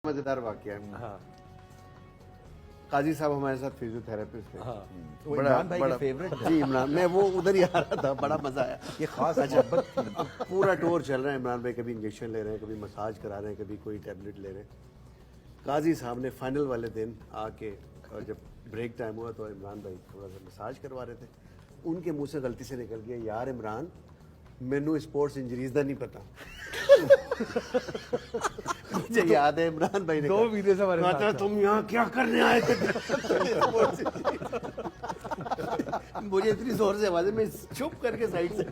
मजेदार वाकया है। हाँ। काजी साहब हमारे साथ फिजियोथेरेपिस्ट है। वो इमरान भाई के फेवरेट जी इमरान, मैं वो उधर ही आ रहा था, बड़ा मजा आया। ये खास मोहब्बत थी। पूरा टूर चल रहा है, इमरान भाई कभी इंजेक्शन ले रहे हैं, कभी मसाज करा रहे हैं, कभी कोई टैबलेट ले रहे हैं। काजी साहब ने फाइनल वाले दिन आके, और जब ब्रेक टाइम हुआ तो इमरान भाई थोड़ा सा मसाज करवा रहे थे, उनके मुंह से गलती से निकल गया, यार इमरान मैनू स्पोर्ट्स इंजरीज का नहीं पता। मुझे याद है इमरान भाई ने दो वीडियोस हमारे साथ कहा, तुम यहाँ क्या करने आए थे? मुझे इतनी जोर से आवाज है, मैं चुप करके साइड से।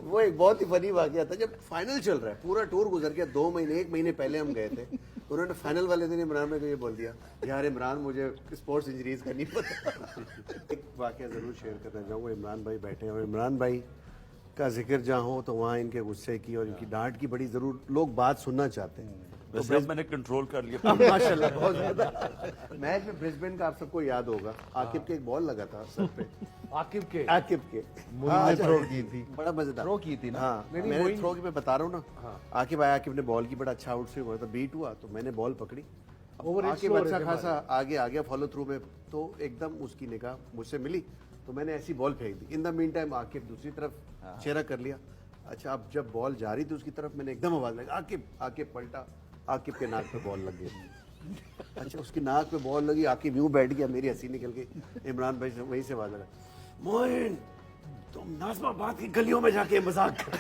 वो एक बहुत ही फनी वाकया था, जब फाइनल चल रहा है, पूरा टूर गुजर गया, 2 महीने 1 महीने पहले हम गए थे, उन्होंने फाइनल वाले दिन इमरान भाई को ये बोल दिया, यार इमरान मुझे स्पोर्ट्स इंजरीज का नहीं पता। एक वाकया जरूर शेयर करना चाहूँगा। इमरान भाई बैठे हैं और इमरान भाई का जिक्र जहाँ हो तो वहाँ इनके गुस्से की और इनकी डांट की बड़ी जरूर लोग बात सुनना चाहते हैं। वैसे अब मैंने कंट्रोल कर लिया। माशाल्लाह बहुत ज्यादा। मैच में ब्रिस्बेन का आप सबको याद होगा, आकिब के एक बॉल लगा था सर पे, आकिब के हाँ, थ्रो की थी, बड़ा मजेदार थ्रो की थी ना। हाँ, मैंने थ्रो की मैं बता रहा हूँ ना। आकिब आया, आकिब ने बॉल की बड़ा अच्छा आउट स्विंग हुआ था, बीट हुआ तो मैंने बॉल पकड़ी, आकिब अच्छा खासा आगे आ गया फॉलो थ्रू में, तो एकदम उसकी निगाह मुझसे मिली तो मैंने ऐसी बॉल फेंक दी। In the meantime Aqib दूसरी तरफ चेहरा कर लिया। अच्छा, अब जब बॉल जा रही थी उसकी तरफ, मैंने एकदम आवाज लगी, आकिब। आकिब पलटा, आकिब के नाक पे बॉल लग गई। अच्छा, उसकी नाक पे बॉल लगी, आकिब यूं बैठ गया, मेरी हंसी निकल गई। इमरान भाई से वहीं से आवाज लगा, मोइन तुम नाज़िमाबाद की गलियों में जाके मजाक कर।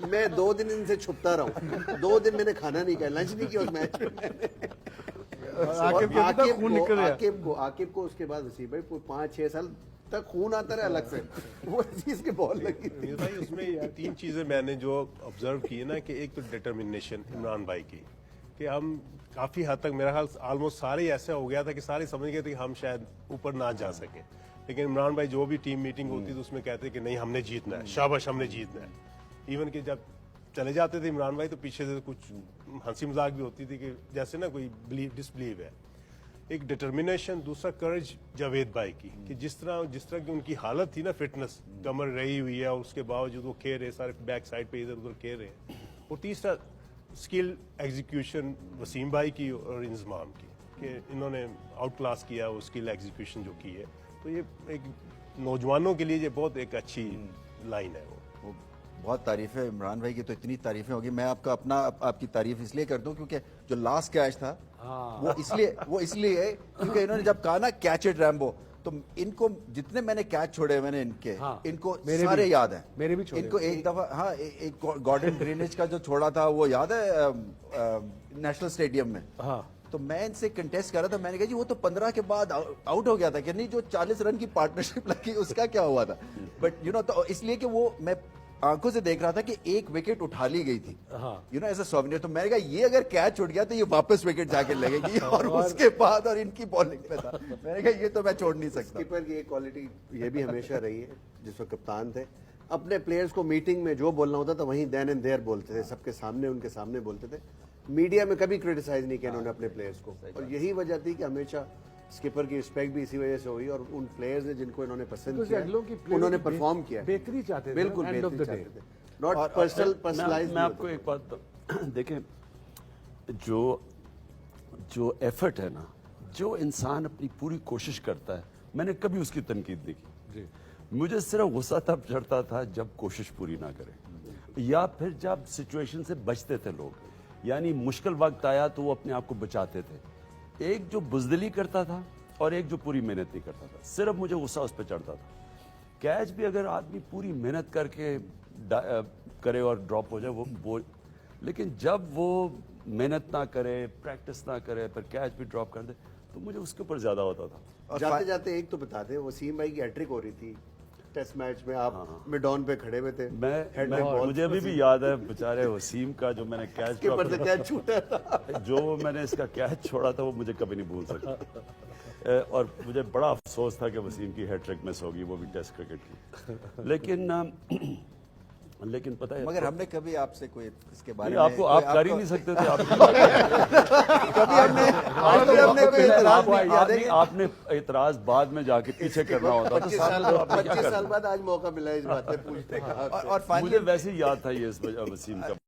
मैं 2 दिन इनसे छुपता रहा हूँ, 2 दिन मैंने खाना नहीं खाया, लंच नहीं किया उस मैच में। आकिब को उसके बाद वसीम भाई 5-6 साल तक खून आता रहा अलग से, वो चीज के बॉल लगी थी। भाई उसमें 3 चीजें मैंने जो ऑब्जर्व की है ना, कि एक तो डिटर्मिनेशन इमरान भाई की, कि हम काफी हद तक, मेरा ख्याल ऑलमोस्ट सारे ऐसा हो गया था कि सारे समझ गए थे कि हम शायद ऊपर ना जा सके, लेकिन इमरान भाई जो भी टीम मीटिंग होती तो उसमें कहते कि नहीं हमने जीतना है, शाबाश हमने जीतना है। इवन कि जब चले जाते थे इमरान भाई तो पीछे से कुछ हंसी मजाक भी होती थी कि जैसे ना कोई डिसबिलीव है। एक डिटर्मिनेशन, दूसरा करेज जावेद भाई की, कि जिस तरह की उनकी हालत थी ना, फिटनेस, कमर रही हुई है और उसके बावजूद वो खेल रहे, सारे बैक साइड पे इधर उधर खेल रहे हैं। और तीसरा स्किल एग्जीक्यूशन वसीम भाई की और इंजमाम की, कि इन्होंने आउट क्लास किया वो स्किल एग्जीक्यूशन जो की है। तो ये एक नौजवानों के लिए ये बहुत एक अच्छी लाइन है। वो बहुत तारीफ है इमरान भाई की, तो इतनी तारीफें होगी। मैं आपकी तारीफ इसलिए कर दूं क्योंकि जो लास्ट कैच था वो इसलिए क्योंकि इन्होंने जब कहा ना कैच इट रैम्बो, तो इनको जितने मैंने कैच छोड़े मैंने इनको सारे याद हैं। मेरे भी छोड़े। इनको एक दफा एक गॉर्डन ड्रेनेज का जो छोड़ा था वो याद है नेशनल स्टेडियम में। तो मैं इनसे कंटेस्ट कर रहा था, मैंने कहा जी वो तो 15 के बाद आउट हो गया था, कि नहीं जो 40 रन की पार्टनरशिप लगी उसका क्या हुआ था। बट तो इसलिए कि वो मैं आंखों से देख रहा था कि एक विकेट उठा ली गई थी, ऐसा सॉवेनियर। तो मैंने कहा ये अगर कैच उठ गया तो ये वापस विकेट जाके लगेगी, और उसके बाद और इनकी बॉलिंग पे था। मैंने कहा ये तो मैं छोड़ नहीं सकता। स्किपर की एक क्वालिटी ये भी हमेशा रही है, जिस वक्त कप्तान थे, अपने प्लेयर्स को मीटिंग में जो बोलना होता था वहीं देन एंड देयर बोलते थे, सबके सामने उनके सामने बोलते थे। मीडिया में कभी क्रिटिसाइज नहीं किया उन्होंने अपने प्लेयर्स को, और यही वजह थी कि हमेशा स्किपर की रिस्पेक्ट भी इसी वजह से हुई, और उन प्लेयर्स ने जिनको इन्होंने पसंद किया उन्होंने परफॉर्म किया, बेहतरी चाहते थे, बिल्कुल end of the day, not personalised. मैं आपको एक बात देखें, जो एफर्ट है ना, जो इंसान अपनी पूरी कोशिश करता है, मैंने कभी उसकी तनकीद नहीं की। मुझे सिर्फ गुस्सा तब चढ़ता था जब कोशिश पूरी ना करे, या फिर जब सिचुएशन से बचते थे लोग, यानी मुश्किल वक्त आया तो वो अपने आप को बचाते थे। एक जो बुजदिली करता था और एक जो पूरी मेहनत नहीं करता था, सिर्फ मुझे गुस्सा उस पर चढ़ता था। कैच भी अगर आदमी पूरी मेहनत करके करे और ड्रॉप हो जाए वो, लेकिन जब वो मेहनत ना करे, प्रैक्टिस ना करे, पर कैच भी ड्रॉप कर दे, तो मुझे उसके ऊपर ज्यादा होता था। और जाते जाते एक तो बता दे, वसीम भाई की हैट्रिक हो रही थी टेस्ट मैच में, आप मिडॉन पे खड़े हुए थे, मुझे अभी भी याद है बेचारे वसीम का जो मैंने कैच छूटा था, जो मैंने इसका कैच छोड़ा था वो मुझे कभी नहीं भूल सकता। और मुझे बड़ा अफसोस था कि वसीम की हैट्रिक मिस होगी, वो भी टेस्ट क्रिकेट की। लेकिन पता है, मगर हमने कभी आपसे कोई इसके बारे में आप कर ही नहीं सकते थे। कभी हमने आपने इतराज बाद में जाके पीछे करना होता। 25 साल बाद आज मौका मिला इस बात पे पूछने का। और मुझे वैसे ही याद था ये वसीम का।